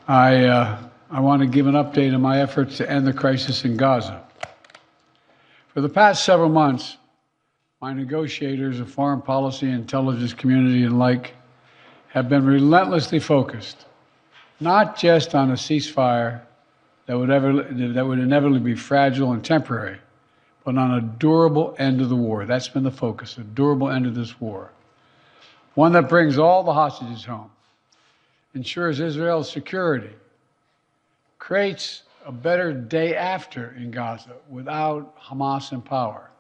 I want to give an update on my efforts to end the crisis in Gaza. For the past several months, my negotiators of foreign policy, intelligence community, and like have been relentlessly focused, not just on a ceasefire that would inevitably be fragile and temporary, but on a durable end of the war. That's been the focus, a durable end of this war. One that brings all the hostages home, ensures Israel's security, creates a better day after in Gaza without Hamas in power,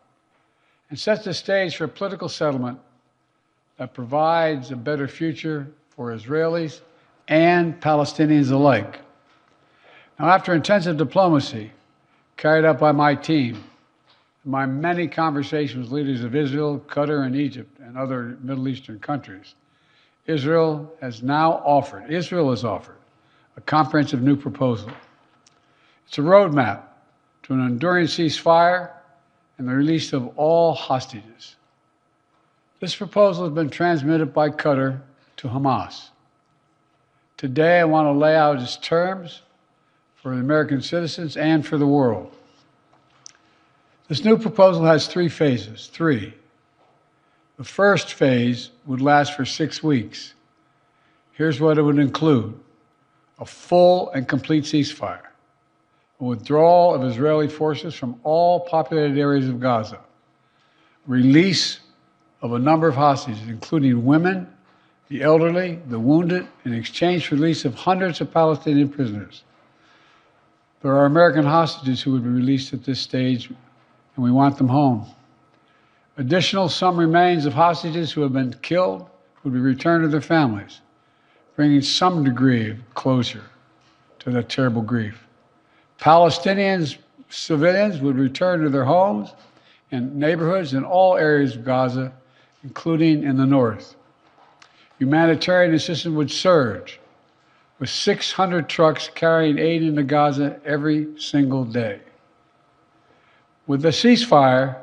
and sets the stage for a political settlement that provides a better future for Israelis and Palestinians alike. Now, after intensive diplomacy carried out by my team, and my many conversations with leaders of Israel, Qatar, and Egypt, and other Middle Eastern countries, Israel has offered a comprehensive new proposal. It's a roadmap to an enduring ceasefire and the release of all hostages. This proposal has been transmitted by Qatar to Hamas. Today, I want to lay out its terms for the American citizens and for the world. This new proposal has three phases. The first phase would last for 6 weeks. Here's what it would include: a full and complete ceasefire, a withdrawal of Israeli forces from all populated areas of Gaza, release of a number of hostages, including women, the elderly, the wounded, in exchange for release of hundreds of Palestinian prisoners. There are American hostages who would be released at this stage, and we want them home. Additional, some remains of hostages who have been killed would be returned to their families, bringing some degree of closure to that terrible grief. Palestinians, civilians would return to their homes and neighborhoods in all areas of Gaza, including in the north. Humanitarian assistance would surge, with 600 trucks carrying aid into Gaza every single day. With the ceasefire,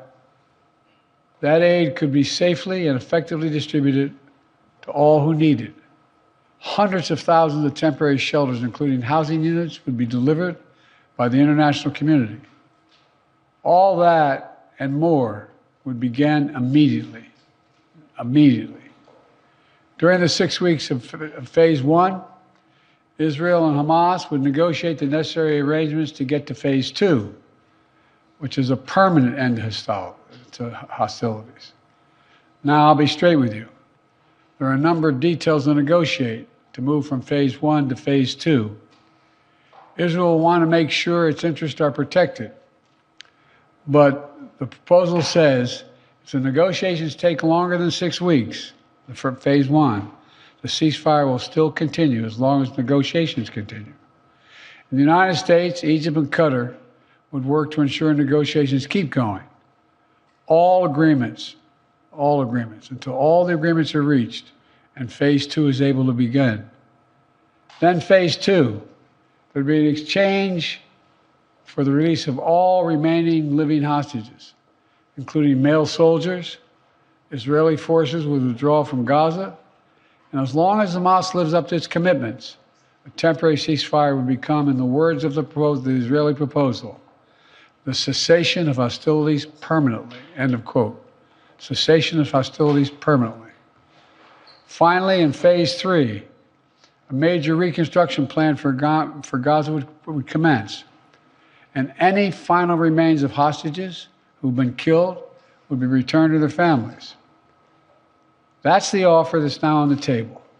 that aid could be safely and effectively distributed to all who need it. Hundreds of thousands of temporary shelters, including housing units, would be delivered by the international community. All that and more would begin immediately. During the 6 weeks of phase one, Israel and Hamas would negotiate the necessary arrangements to get to phase two, which is a permanent end to hostilities. Now, I'll be straight with you. There are a number of details to negotiate to move from phase one to phase two. Israel will want to make sure its interests are protected. But the proposal says if the negotiations take longer than 6 weeks for phase one, the ceasefire will still continue as long as negotiations continue. In the United States, Egypt, and Qatar would work to ensure negotiations keep going. All agreements, until all the agreements are reached and phase two is able to begin. Then phase two, there'd be an exchange for the release of all remaining living hostages, including male soldiers. Israeli forces would withdraw from Gaza, and as long as Hamas lives up to its commitments, a temporary ceasefire would become, in the words of the Israeli proposal, the cessation of hostilities permanently, end of quote. Cessation of hostilities permanently. Finally, in phase three, a major reconstruction plan for Gaza would commence, and any final remains of hostages who've been killed would be returned to their families. That's the offer that's now on the table.